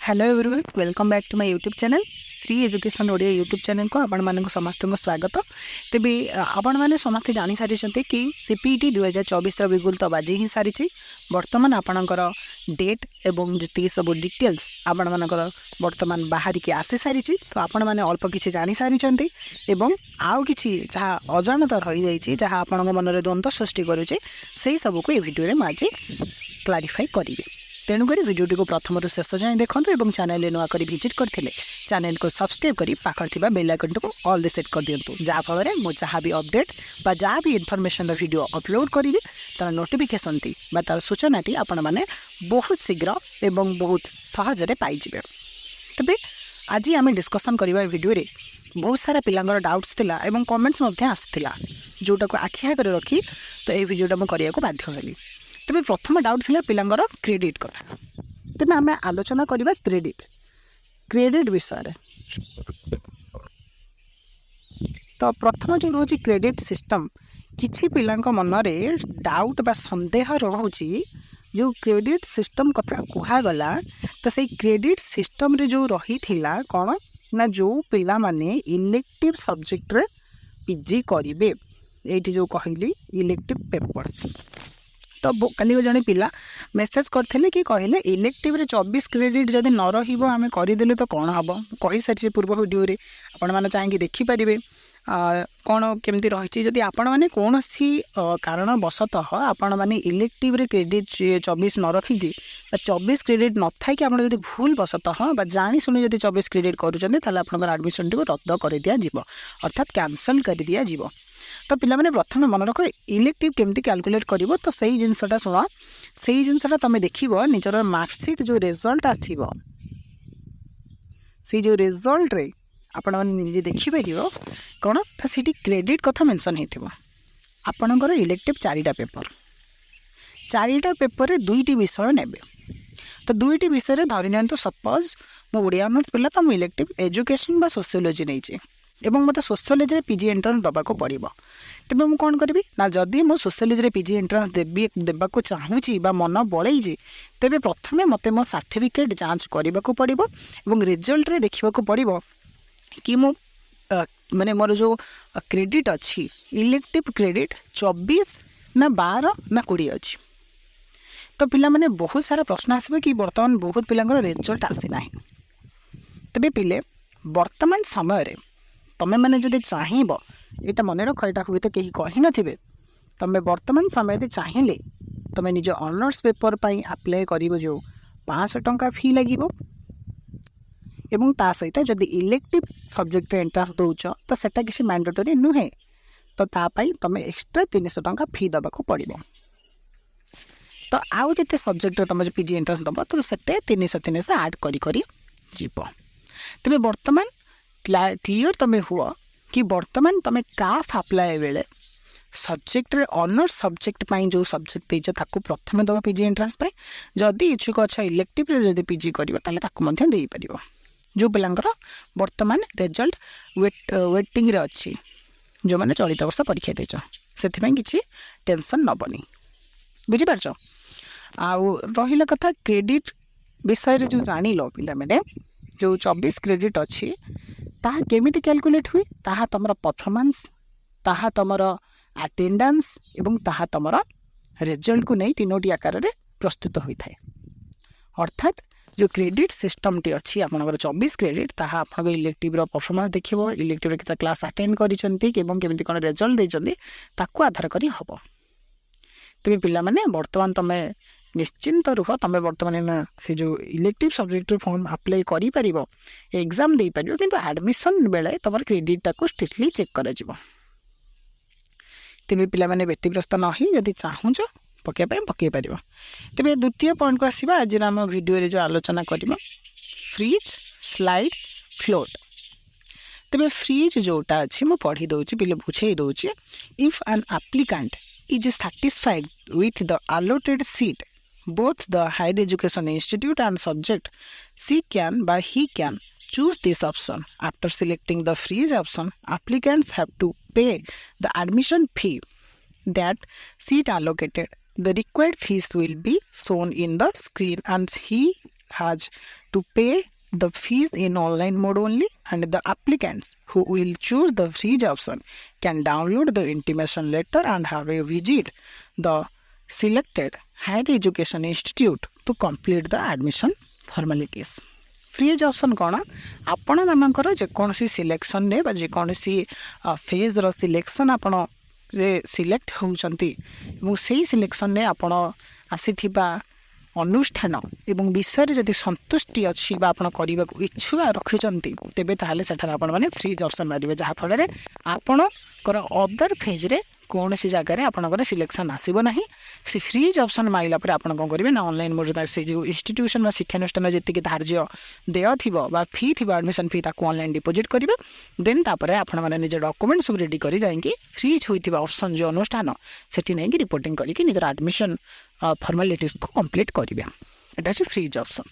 Hello everyone, welcome back to my YouTube channel free education Odia YouTube channel को आपण मानक समस्त को स्वागत। तेबे आपण माने समस्त जानि सारी कि सीपीटी 2024 विगुल तो बाजी ही सारी बर्तमान आपणकर डेट एवं जी सब डिटेल्स आपण मानकर बर्तमान बाहर की आसी सारी तो आपण माने अल्प किछि जानि सारी एवं आउ किछि जहाँ अजाणता रही जाइछि जहाँ आपण मन में द्वंद्व सृष्टि करुचे से सब को ये वीडियो में आज क्लारिफाई करेंगे। तेणुक भिडियोटी को प्रथम शेष जाए देखो और चैनल नुआ कर विजिट करते चैनल को सब्सक्राइब कर पाखर थी बेल आइकन को ऑल सेट कर दिंतु जहाँफल मुझे जहाँ भी अपडेट बा जहाँ भी इनफॉरमेशन वीडियो अपलोड करी तार नोटिफिकेशन टी तार सूचनाटी आपण मैंने बहुत शीघ्र एवं बहुत सहजरे पाइबे। तेबे आज आम डिस्कसन करवा वीडियो रे बहुत सारा पिलांगर डाउट्स थिला एवं कमेंट्स आसाला जोटा को आखि आगे रखी तो ये वीडियोटा मुझे करने बाध्य हेली। तेज प्रथम डाउट था पिलांगर क्रेडिट कथा। तेज आम आलोचना करवा क्रेडिट विषय तो प्रथम जो रोचे क्रेडिट सिस्टम किछि पिलांक मनरे डाउट बा संदेह रोचे जो क्रेडिट सिस्टम कथा कहगला तो से क्रेडिट सिस्टम रे जो रही थिला कौन ना जो पिला माने इलेक्टिव सब्जेक्ट रे पीजी करिवे एठी जो कहली इलेक्टिव पेपर्स तो कल जड़े पिला मेसेज करते कि कहले इलेक्टिव रे 24 क्रेडिट जदि न रहिबो आमे करिदेले तो कौन हम कही सारी पूर्व वीडियो रे आपण माने चाहिए देखिपारे कौन केमती रही जदि आपण माने कौन सी कारण वशतः आपण माने इलेक्टिव रे क्रेडिट 24 न रखिकी 24 क्रेडिट न था कि जदि भूल वशतः जानी शुणी जदि 24 क्रेडिट करुँच एडमिशन टी रद्द कर दिया जीवो अर्थात कैंसल कर दिया जीवो। तो पिला माने प्रथम मन रख इलेक्टिव केमती कैलकुलेट करिवो तो सही जिनसटा शुण सही जिनसटा तुम देखिबो निजर मार्कशीट जो रिजल्ट आसीबो से जो रिजल्ट रे आपण माने निजे देखि परियो कोन तो सेठी क्रेडिट कथा मेंशन हेथिबो। आपणकर इलेक्टिव चारिटा पेपर रे दुईटी विषय नेबे तो दुईटी विषय रे धरि नियंतु सपोज मो ओडिया ऑनर्स पिला तो मो इलेक्टिव एजुकेशन बा सोशियोलॉजी नैचे एवं मत सोशियोलॉजी रे पीजी एंट्रेंस दबा को पड़िबो। तेबे मु कौन करी ना जदि मो सोशियोलॉजी रे पीजी एंट्रेंस देबा को चाहूची बा मन बड़े तेबे प्रथमे मते मो सर्टिफिकेट जांच करबा को पड़िबो एवं रिजल्ट रे देखिबा को पड़िबो कि मो माने मोर जो क्रेडिट अच्छी इलेक्टिव क्रेडिट 24 ना 12 ना 20 अच्छी। तो पिला माने बहुत सारा प्रश्न आसबे कि वर्तमान बहुत पिलांगर रिजल्ट आसी नाही। तेबे पिले वर्तमान समय रे तमें मैंने जदि चाहब यहाँ मन रख यहाँ हुए तो कहीं कही नथिबे तमें वर्तमान समय चाहिए तुम्हें निज ऑनर्स पेपर पर अप्लाई कर जो 500 टंका फी लगे एवं ता सहित जदि इलेक्टिव सब्जेक्ट एंट्रांस दौच तो सेटा किसी मैंडेटरी नुहे तो तापाई तुम्हें एक्स्ट्रा 300 टंका फी दबाक पड़ो। तो आउ जिते सब्जेक्ट तुम जो पीजी एंट्रांस दब तो सेटे 300 आड करी जीव। तेज वर्तमान क्लियर तुम्हें हुआ कि वर्तमान तुम्हें काफ अप्लाई बेले सब्जेक्ट रे ऑनर्स सब्जेक्ट पाई जो सब्जेक्ट देछ ताकू प्रथम दबा पीजी एंट्रांस पाई जदि इच्छुक अच्छा इलेक्टिव रे जदि पीजी करिवो ताले ताकू मध्य देई परिवो। जो पिलांकर वर्तमान रिजल्ट वेटिंग रे अछि जो माने चलित वर्ष परीक्षा देछ सेथि पई किछि टेंशन नबनी बुझि पारछ। आउ रहिला कथा क्रेडिट विषय रे जो जानि लो पिला माने जो 24 क्रेडिट अछि ताहा केमिति कैलकुलेट हुई ताहा तमरा परफॉर्मेंस ताहा तमरा अटेंडेंस एवं ताहा तमरा रिजल्ट को नहीं तीनोटी आकार रे प्रस्तुत होई थाए। अर्थात जो क्रेडिट सिस्टम टी अछि आपनकर 24 क्रेडिट ताहा आपन इलेक्टिव रो परफॉर्मेंस देखिबो इलेक्टिव रे किता क्लास अटेंड करिसंती एवं केमिति कोन रिजल्ट दैचंती ताकू आधार करी हबो। तबे पिला माने वर्तमान तमे निश्चिंत रुह तमें बर्तमान से जो इलेक्टिव सब्जेक्ट फॉर्म अप्लाई करि परिबो एग्जाम दे परिबो किंतु एडमिशन बेले तमर क्रेडिट टाको स्ट्रिक्टली चेक करा जिवो। तेबे पिला माने व्यतिग्रस्त नहीं जदि चाहूच पके पके परिबो। तेबे द्वितीय पॉइंट को आसीबा आज हम वीडियो रे जो आलोचना करिबो फ्रीज स्लाइड फ्लोट। तेबे फ्रीज जोटा अछि मो पढ़ी दउची पिले बुझे दउची if an applicant is satisfied with the allotted seat both the higher education institute and subject he can choose this option. After selecting the freeze option, applicants have to pay the admission fee that seat allocated. The required fees will be shown in the screen and he has to pay the fees in online mode only, and the applicants who will choose the fees option can download the intimation letter and have a visit the selected higher education institute to complete the admission formalities. Freeze option कौन आपण मानकर जेकोसी selection रे जेकोसी phase रो selection आपण रे select होउचंती से selection रे आपण आसीथिबा अनुष्ठान एवं विषय जदि संतुष्टि अच्छी आपण करने को इच्छुक रखिंट तेरे ताहले सेठार आपण मैंने फ्रीज ऑप्शन मारे जहाँफल आपण अदर फेज रे कौन सी जगार आपंकर सिलेक्शन आसब ना से फ्रीज ऑप्शन माइला पर आप कौन करेंगे ना ऑनलाइन मोड से जो इंस्टीट्यूशन शिक्षानुष्ठान जी धार्य देय थी फी थी एडमिशन फी ताको ऑनलाइन डिपोजिट करेंगे देन तापर आपण मैंने निज डॉक्यूमेंट सब रेडी कर जाकि फ्रीज होता ऑप्शन जो अनुष्ठान से नहीं रिपोर्टिंग करके निजर एडमिशन फॉर्मेलिटीज को कंप्लीट करेंगे यहाँ हूँ फ्रीज ऑप्शन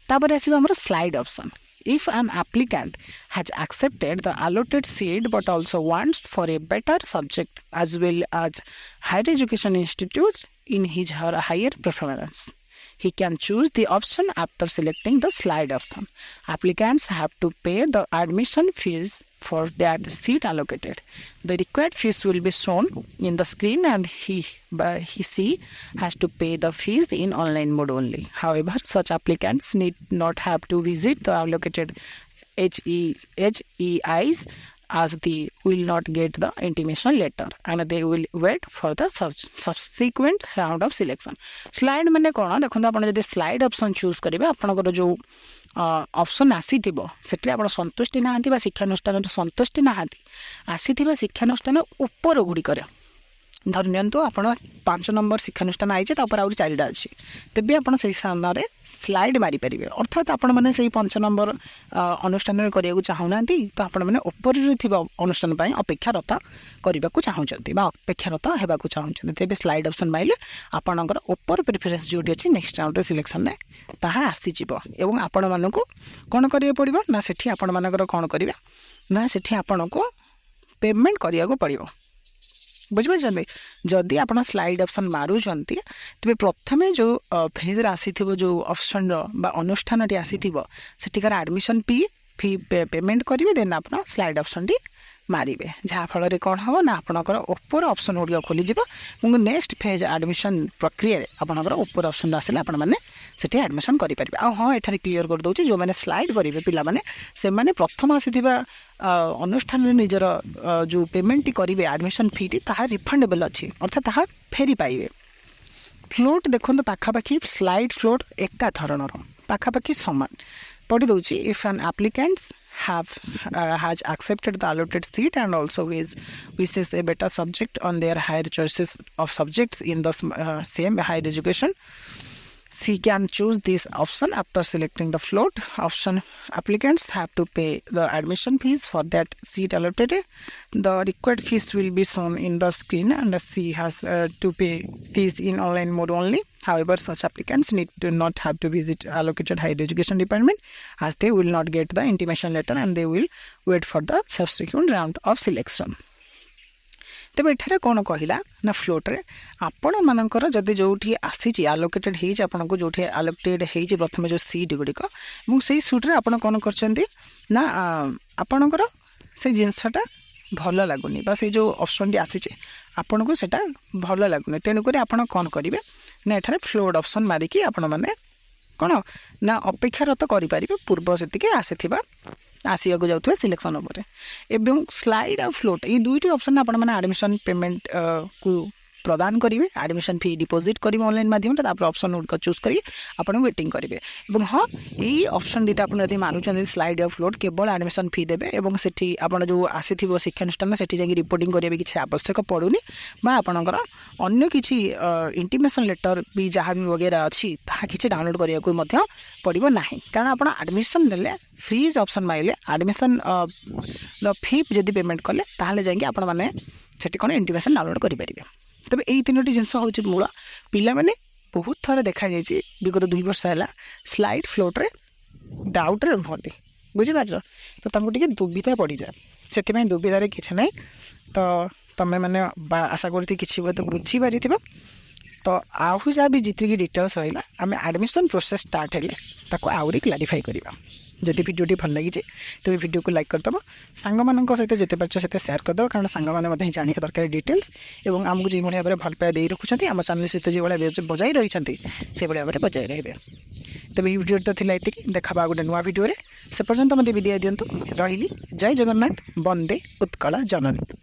तापर आसो slide option. If an applicant has accepted the allotted seat but also wants for a better subject as well as higher education institutes in his or her higher preference, he can choose the option after selecting the slide option. Applicants have to pay the admission fees for that seat allocated. The required fees will be shown in the screen and she has to pay the fees in online mode only. However, such applicants need not have to visit the allocated HEIs as they will not get the intimation letter and they will wait for the subsequent round of selection. Slide मैंने कौन देखो आप slide option choose करेंगे आपंकर जो option आसी से आप संतुष्टि ना शिक्षानुष्ठान संतुष्टि ना आसी शिक्षानुष्ठान उपर गुड़िकर धर नियंतु आप 5 नंबर शिक्षानुष्ठान आई आउट 4टा अच्छी तेज आप स्थान में स्लाइड मारी पारे अर्थात आपण मैंने से 5 नंबर अनुष्ठान करने चाहूना तो आपण मैंने ऊपर अनुष्ठान अपेक्षारत करने को चाहते अपेक्षारत होगा चाहते तेज स्लाइड ऑप्शन माइले आपणकर ऊपर प्रिफरेन्स जो अच्छी नेक्स्ट राउंड सिलेक्शन में ताहा आसीज एवं आपण मानक कौन करा पड़ो ना से आपण मानकर कौन करेंगे ना से आपण को पेमेंट करने को पड़ो बुझिपारे जदि आप स्लाइड ऑप्शन मारुंट तेज प्रथम जो फेज आसी जो ऑप्शन अनुष्ठान आसी सेठिकार एडमिशन फी पेमेंट करेंगे देन आप स्लाइड ऑप्शन टी मारे जहाँफल कौन हम ना आपंकर ऊपर ऑप्शन गुड़िक खोलीज नेक्स्ट फेज एडमिशन प्रक्रिया आपंकर ऊपर ऑप्शन आसले आपने एडमिशन करेंगे हाँ ये क्लीयर कर दूसरी जो मैंने स्लाइड करेंगे पिलाने से मैंने प्रथम आसी अनुष्ठान निजर जो पेमेंट करेंगे एडमिशन फी टी रिफंडेबल अच्छी अर्थात ताहा फेरी पाइबे. फ्लोट देखो पाखापाखि स्लाइड फ्लोट एका धरणर पाखापाखि सामान पढ़ी दूसरी if an applicants has accepted the allotted seat and also wishes a better subject on their higher choices of subjects in the same higher education, she can choose this option after selecting the float option. Applicants have to pay the admission fees for that seat allotted. The required fees will be shown in the screen and she has to pay fees in online mode only. However, such applicants need to not have to visit allocated higher education department as they will not get the intimation letter and they will wait for the subsequent round of selection. तेज ये कौन कहला ना फ्लोट्रे आपण मानकर जदि जो आसी आलोकेटेड हो जो आलोकेटेड हो प्रथम जो सीट गुड़िक से सीट्रे आप कौन करना आपणकर से जिनसटा भल लगुनि से जो ऑप्शन टी आसी आपन को सेटा भल लगुनि तेणुक आप कौन करेंगे ना ये फ्लोट ऑप्शन मारिकी आपण मैंने कौन ना अपेक्षारत करें पूर्व से आसी आसिया को जाऊे सिलेक्शन उपर एवं स्लाइड और फ्लोट ये दुईटी ऑप्शन आप एडमिशन पेमेंट को प्रदान करेंगे एडमिशन फी डिपोजिट करेंगे ऑनलाइन माध्यम ऑप्शन गुड़िक चूज करेंगे आपन वेटिंग करेंगे और हाँ यही ऑप्शन दुटा आप मानुंट स्लाइड और फ्लोट केवल एडमिशन फी देवे और से आप जो आसी शिक्षानुष्ठान से रिपोर्टिंग करेंगे किसी आवश्यक पड़ूनी आपणकर अन्य किसी इंटिमेशन लेटर भी जहाँ भी वगैरह अच्छी किसी डाउनलोड करने को पड़ो ना कारण आप एडमिशन देले फ्रीज ऑप्शन मारे एडमिशन फी जब पेमेंट कले ताहले जाएंगे आपण मैंने से कौन इंटिमेशन डाउनलोड करेंगे. तबे यही 3टी जिनस हूँ मूल पिला माने बहुत थर देखा जाए विगत 2 वर्ष है स्लाइड फ्लोट्रे डाउट्रे रुहति बुझीपार तो टे दुविधा पड़ जाए से दुविधार किसी ना तो तुम्हें मैंने आशा करती कि बुझीपार तो आहु जहाँ भी जितकी डिटेल्स रहा आम एडमिशन प्रोसेस स्टार्ट हेले ताको आहरी क्लारिफाई करवा। जदि भिडियोटी भल लगी तो भिडियो को लाइक करदेव, सांग मान सहित जिते पार्च से सेयार करदेव, कारण सांग मैंने जाना दरकार डिटेल्स और आमको जो भाव में भल पाया दे रखुच्च आम चैनल सहित जो भाई बजाई रही से भाव में बजाई रही। तेज ये भिडियो तो ये देखा गोटे नुआ भिडियो से पर्यटन मत विदाय दिंतु। रही जय जगन्नाथ, वंदे उत्कल जननी।